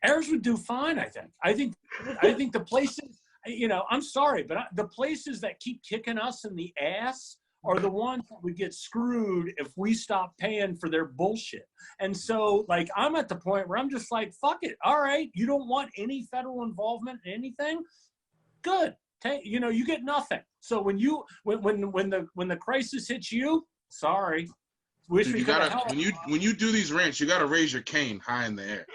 Ours would do fine, I think. I think the places, I'm sorry, but the places that keep kicking us in the ass are the ones that would get screwed if we stop paying for their bullshit. And so, like, I'm at the point where I'm just like, fuck it. All right, you don't want any federal involvement in anything? Good. You get nothing. So when the crisis hits you, sorry. Wish
Dude,
we could help.
When you do these rants, you gotta raise your cane high in the air.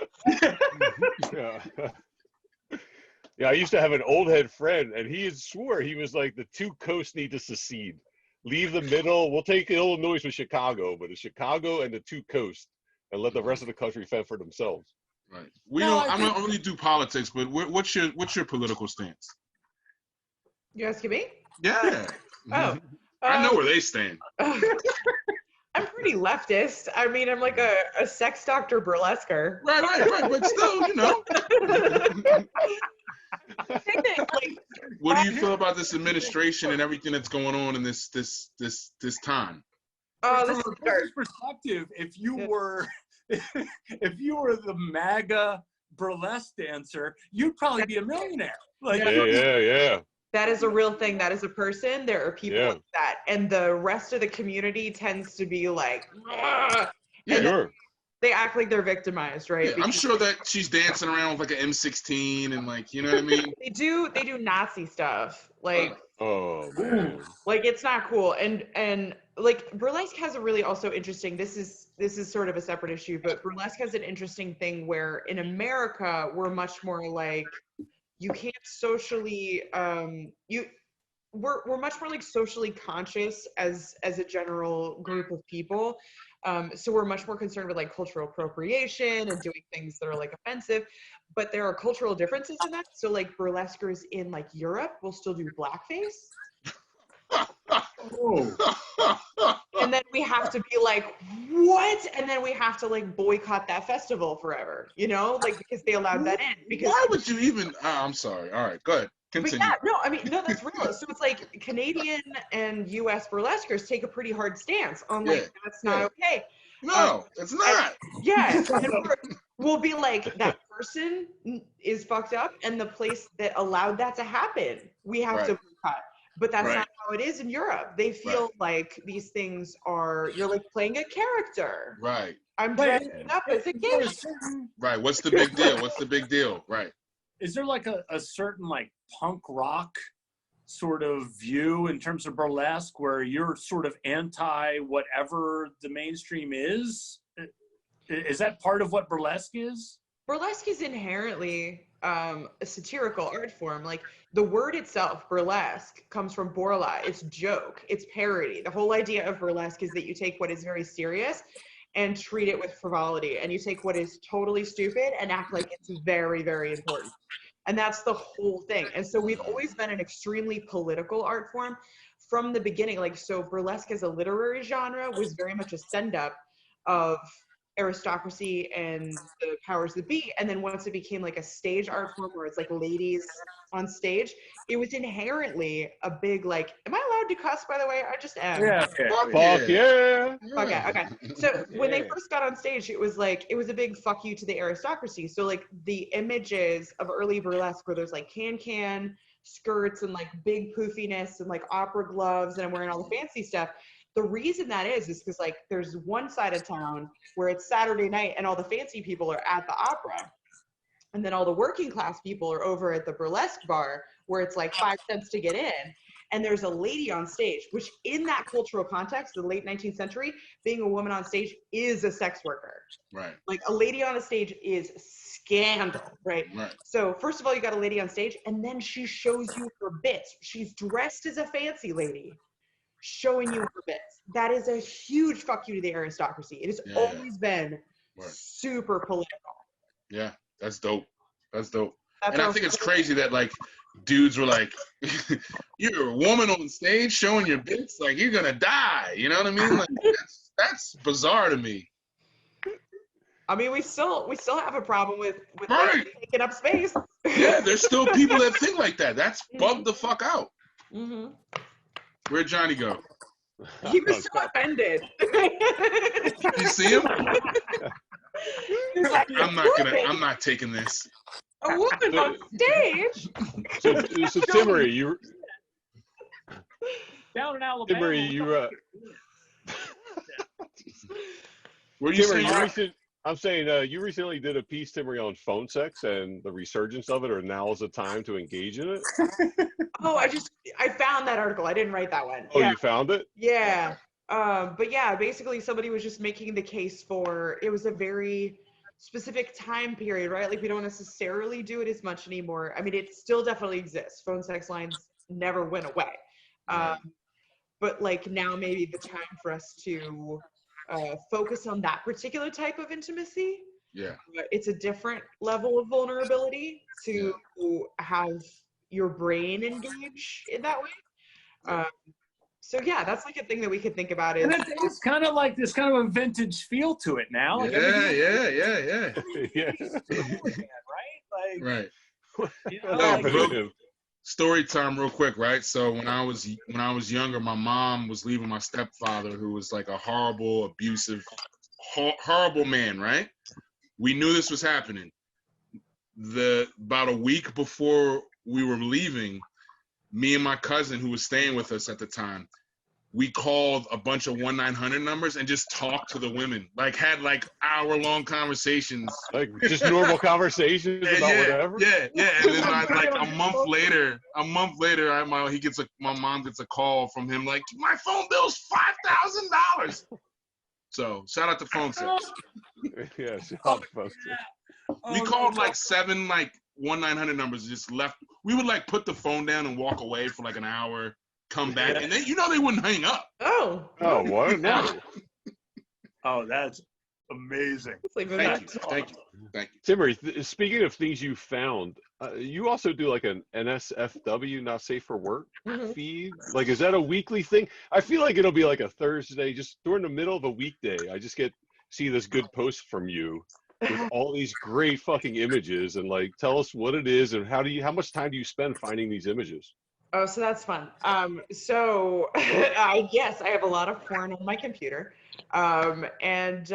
Yeah, I used to have an old head friend, and he swore he was like, the two coasts need to secede. Leave the middle. We'll take Illinois with Chicago, but it's Chicago and the two coasts, and let the rest of the country fend for themselves.
Right. I don't really do politics, but what's your political stance?
You asking me?
Yeah.
Oh.
I know where they stand.
I'm pretty leftist. I mean, I'm like a sex doctor burlesquer.
Right. But still, What do you feel about this administration and everything that's going on in this time?
Oh, this
from a perspective, if you were the MAGA burlesque dancer, you'd probably be a millionaire. Like,
yeah.
That is a real thing. That is a person. There are people like that, and the rest of the community tends to be like,
sure.
They act like they're victimized, right?
Yeah, I'm sure that she's dancing around with like an M16 and like, you know what I mean?
They do Nazi stuff. Like,
oh man.
Like it's not cool. And like burlesque has a really also interesting, this is sort of a separate issue, but burlesque has an interesting thing where in America, we're much more like, you can't socially, we're much more like socially conscious as a general group of people. So we're much more concerned with like cultural appropriation and doing things that are like offensive, but there are cultural differences in that. So like burlesquers in like Europe will still do blackface. And then we have to be like, what? And then we have to like boycott that festival forever, like because they allowed that in. Because
why would you even? I'm sorry. All right, go ahead. Continue.
No, that's real. So it's like Canadian and U.S. burlesquers take a pretty hard stance on like that's not okay.
No, it's not.
And we'll be like, that person is fucked up, and the place that allowed that to happen, we have to boycott. But that's
Right.
not how it is in Europe. They feel like these things are, you're like playing a character.
Right.
I'm
But
dressing up as a
is there a
kid.
certain,
Right. What's the big deal? What's the big deal? Right.
is there like a certain like punk rock sort of view in terms of burlesque where you're sort of anti whatever the mainstream is? Is that part of what burlesque is?
Burlesque is inherently a satirical art form. Like the word itself, burlesque, comes from burla. It's joke. It's parody. The whole idea of burlesque is that you take what is very serious and treat it with frivolity, and you take what is totally stupid and act like it's very, very important. And that's the whole thing. And so we've always been an extremely political art form from the beginning. Like, so burlesque as a literary genre was very much a send-up of aristocracy and the powers that be. And then once it became like a stage art form where it's like ladies on stage, it was inherently a big like, am I allowed to cuss, by the way? I just am.
Yeah. Okay.
Fuck yeah.
Okay, okay. So when they
Yeah.
first got on stage, it was like, it was a big fuck you to the aristocracy. So like the images of early burlesque where there's like can skirts and like big poofiness and like opera gloves and I'm wearing all the fancy stuff. The reason that is because like there's one side of town where it's Saturday night and all the fancy people are at the opera. And then all the working class people are over at the burlesque bar where it's like 5 cents to get in. And there's a lady on stage, which in that cultural context, the late 19th century, being a woman on stage is a sex worker.
Right.
Like a lady on a stage is scandal, right?
Right.
So first of all, you got a lady on stage and then she shows you her bits. She's dressed as a fancy lady, showing you her bits. That is a huge fuck you to the aristocracy. It has always been super political.
Yeah, that's dope. That's dope.
That's
And I think it's crazy that like dudes were like, you're a woman on stage showing your bits, like you're gonna die. You know what I mean? Like that's bizarre to me.
I mean, we still have a problem with
Right.
taking up space.
Yeah, there's still people that think like that. That's bugged the fuck out.
Mm-hmm.
Where'd Johnny go?
He was so offended.
You see him?
He's like,
I'm not taking this.
a woman on stage.
So Timaree, you
Down in Alabama.
Timaree, you
What are you
Timaree,
saying?
I'm saying you recently did a piece, Timaree, on phone sex and the resurgence of it, or now is the time to engage in it.
Oh, I found that article. I didn't write that one.
Oh,
Yeah.
you found it?
Yeah. But yeah, basically somebody was just making the case for, it was a very specific time period, right? Like we don't necessarily do it as much anymore. I mean, it still definitely exists. Phone sex lines never went away. But like now maybe the time for us to focus on that particular type of intimacy.
Yeah.
It's a different level of vulnerability to have your brain engage in that way. So yeah, that's like a thing that we could think about. Is
And it's kind of like this kind of a vintage feel to it now. Like
Yeah.
Yeah.
right? Like,
Right.
you know,
No,
like,
bro. Story time real quick, right? So when I was younger, my mom was leaving my stepfather, who was like a horrible, abusive, horrible man, right? We knew this was happening. About a week before we were leaving, me and my cousin, who was staying with us at the time, we called a bunch of 1-900 numbers and just talked to the women, like had like hour-long conversations,
Like just normal conversations about whatever.
Yeah. And then like a month later, my mom gets a call from him like, my phone bill's $5,000. So shout out to phone sex.
Yeah.
We called like 7 like 1-900 numbers, just left. We would like put the phone down and walk away for like an hour, come back, and then they wouldn't hang up.
Oh, what? No.
oh, that's amazing.
Thank you.
Timaree, speaking of things you found, you also do like an NSFW, not safe for work feed. Like, is that a weekly thing? I feel like it'll be like a Thursday, just during the middle of a weekday. I just see this good post from you with all these great fucking images, and like, tell us what it is and how much time do you spend finding these images?
Oh, so that's fun. So yes, I have a lot of porn on my computer. And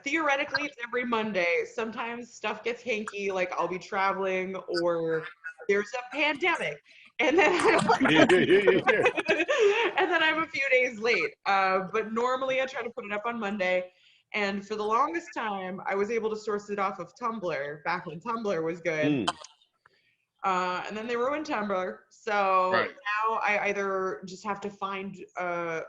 theoretically, it's every Monday. Sometimes stuff gets hanky, like I'll be traveling or there's a pandemic. And then
Yeah.
and then I'm a few days late. But normally I try to put it up on Monday. And for the longest time, I was able to source it off of Tumblr back when Tumblr was good. And then they ruined Tumblr. So
Right.
now I either just have to find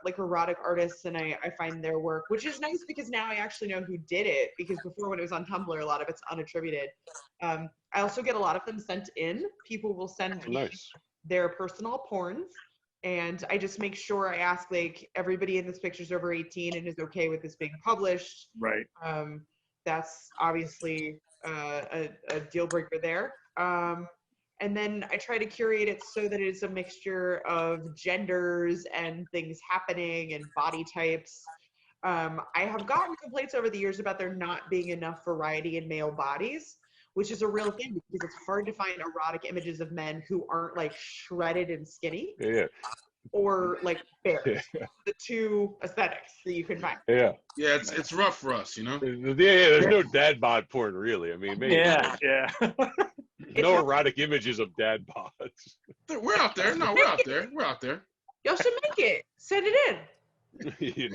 like erotic artists and I find their work, which is nice because now I actually know who did it, because before when it was on Tumblr, a lot of it's unattributed. I also get a lot of them sent in. People will send me their personal porns, and I just make sure I ask like everybody in this picture is over 18 and is okay with this being published.
Right.
That's obviously a deal breaker there. And then I try to curate it so that it's a mixture of genders and things happening and body types. I have gotten complaints over the years about there not being enough variety in male bodies, which is a real thing because it's hard to find erotic images of men who aren't like shredded and skinny.
Yeah.
Or like bears. The two aesthetics that you can find.
Yeah.
Yeah, it's rough for us, you know.
Yeah, there's no dad bod porn really. I mean, maybe
Yeah.
no erotic images of dad bods.
We're out there. No, we're out there. We're out there.
Y'all should make it. Send it in.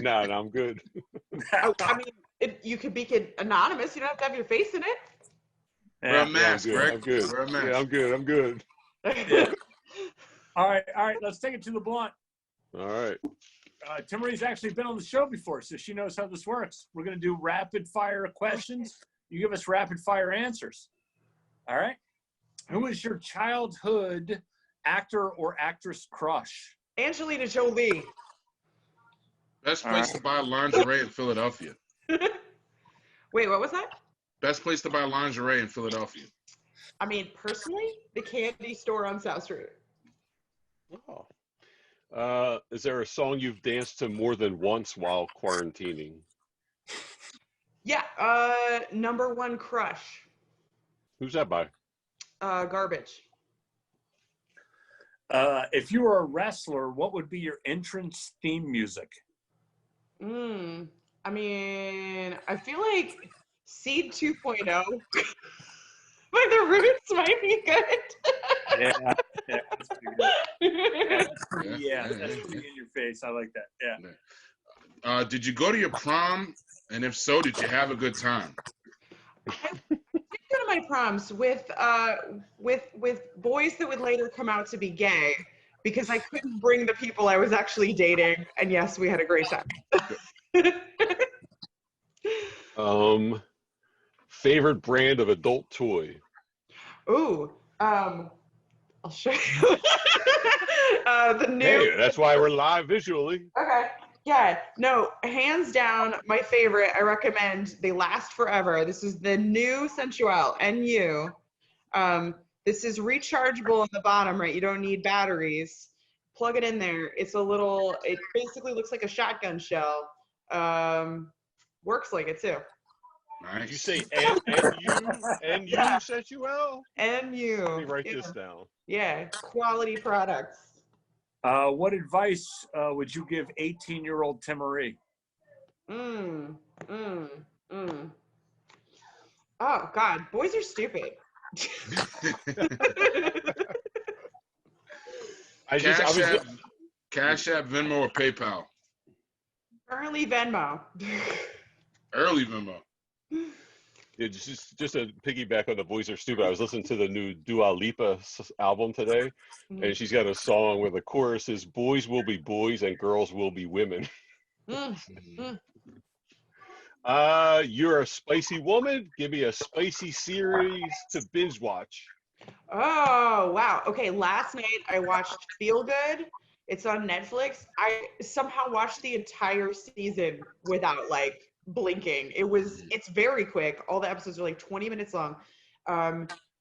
No, I'm good.
I mean, you could be anonymous. You don't have to have your face in it.
We're a mask,
I'm good.
We're a mask.
Yeah, I'm good.
Yeah. All right. Let's take it to the blunt.
All right.
Timaree's actually been on the show before, so she knows how this works. We're going to do rapid fire questions. You give us rapid fire answers. All right. Who is your childhood actor or actress crush?
Angelina Jolie.
Best place to buy lingerie in Philadelphia.
Wait, what was that?
Best place to buy lingerie in Philadelphia.
I mean, personally, the candy store on South Street.
Oh. Is there a song you've danced to more than once while quarantining?
Yeah. Number one crush.
Who's that by?
Garbage.
If you were a wrestler, what would be your entrance theme music?
I mean, I feel like Seed 2.0 by the Roots might be good.
Yeah, that's pretty good. That's pretty in your face. I like that. Yeah.
Did you go to your prom? And if so, did you have a good time?
I did go to my proms with boys that would later come out to be gay because I couldn't bring the people I was actually dating. And yes, we had a great time.
Favorite brand of adult toy?
Ooh, I'll show you. The new.
Hey, that's why we're live visually.
Okay. Yeah. No, hands down, my favorite. I recommend. They last forever. This is the new Sensual NU. This is rechargeable on the bottom, right? You don't need batteries. Plug it in there. It's a little. It basically looks like a shotgun shell. Works like it too.
Nice.
Did you say NU Sensual?
NU.
Let me write this down.
Yeah, quality products.
What advice would you give 18-year-old Timaree?
Oh God, boys are stupid.
Cash App, Venmo, or PayPal?
Early Venmo.
Early Venmo.
Yeah, just to piggyback on the boys are stupid. I was listening to the new Dua Lipa album today, and she's got a song where the chorus is "Boys will be boys and girls will be women." You're a spicy woman. Give me a spicy series to binge watch.
Oh wow. Okay, last night I watched Feel Good. It's on Netflix. I somehow watched the entire season without like blinking. It's very quick. All the episodes are like 20 minutes long.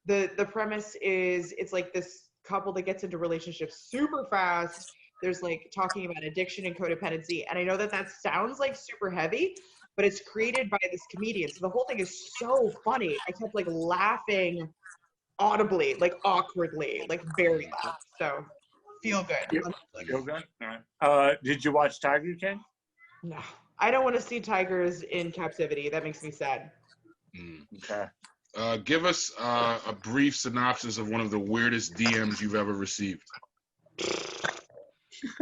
The premise is it's like this couple that gets into relationships super fast. There's like talking about addiction and codependency. And I know that sounds like super heavy, but it's created by this comedian. So the whole thing is so funny. I kept like laughing audibly, like awkwardly, like very loud. So Feel Good.
Feel Good? All right. Did you watch Tiger King?
No. I don't want to see tigers in captivity. That makes me sad.
Okay.
Give us a brief synopsis of one of the weirdest DMs you've ever received.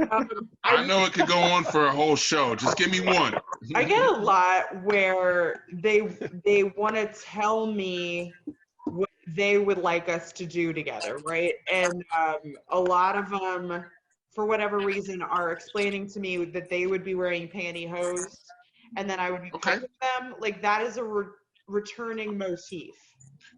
I know it could go on for a whole show. Just give me one.
I get a lot where they want to tell me what they would like us to do together, right? And a lot of them, for whatever reason, are explaining to me that they would be wearing pantyhose, and then I would be pegging them. Like that is a returning motif.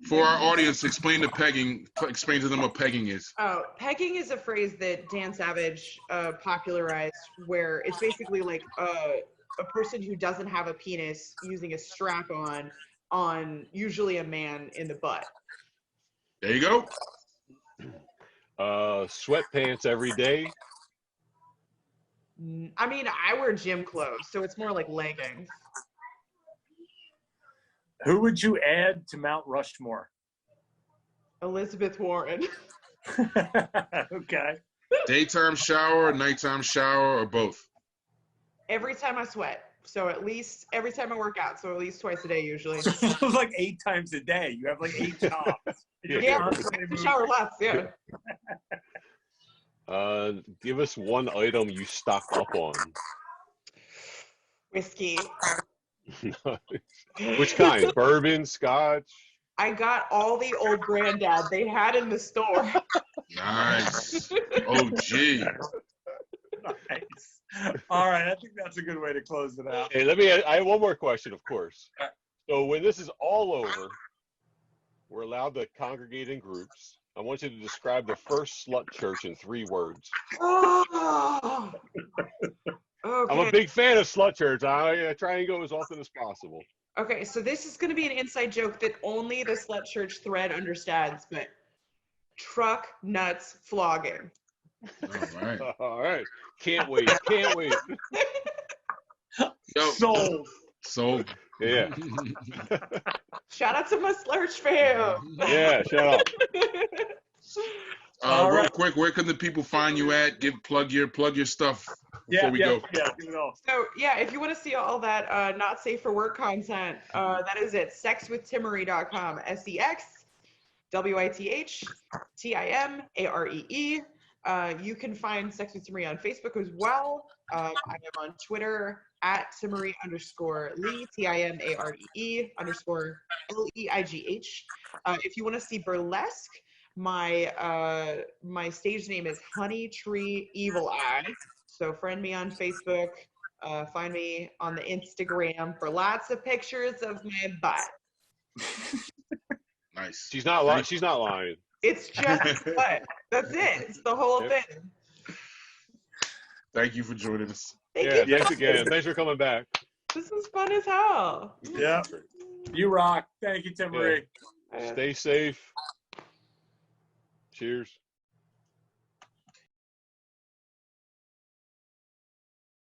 For our audience, explain to them what pegging is.
Oh, pegging is a phrase that Dan Savage popularized, where it's basically like a person who doesn't have a penis using a strap on usually a man in the butt.
There you go.
Sweatpants every day.
I mean, I wear gym clothes, so it's more like leggings.
Who would you add to Mount Rushmore?
Elizabeth Warren.
Okay.
Daytime shower, nighttime shower, or both?
Every time I sweat. So at least every time I work out. So at least twice a day usually.
Like 8 times a day. You have like 8 jobs.
Yeah, shower lots, yeah.
Give us one item you stock up on.
Whiskey.
Which kind? Bourbon, scotch?
I got all the old granddad they had in the store.
Nice. OG.
Nice. All right, I think that's a good way to close it out.
Hey, I have one more question, of course. So when this is all over, we're allowed to congregate in groups. I want you to describe the first slut church in 3 words.
Oh. Okay.
I'm a big fan of slut church. I try and go as often as possible.
Okay, so this is going to be an inside joke that only the Slut Church thread understands, but truck nuts flogging.
All right.
All right. Can't wait. Can't wait.
Yo,
Sold.
Yeah.
Shout out to my Slurch fam.
Yeah, shut up.
Real quick, where can the people find you at? Plug your stuff before we go.
Yeah, give it all.
So yeah, if you want to see all that not safe for work content, that is at sexwithtimaree.com. SEXWITHTIMAREE. You can find Sex with Timaree on Facebook as well. I am on Twitter at Timaree_Leigh, TIMAREE_LEIGH. If you want to see burlesque, my stage name is Honey Tree Evil Eye. So friend me on Facebook. Find me on the Instagram for lots of pictures of my butt.
Nice.
She's not lying. She's not lying.
It's just butt. That's it. It's the whole thing.
Thank you for joining us.
Thank you.
Thanks again. Thanks for coming back.
This was fun as hell.
Yeah. You rock. Thank you, Timaree.
Stay safe. Cheers.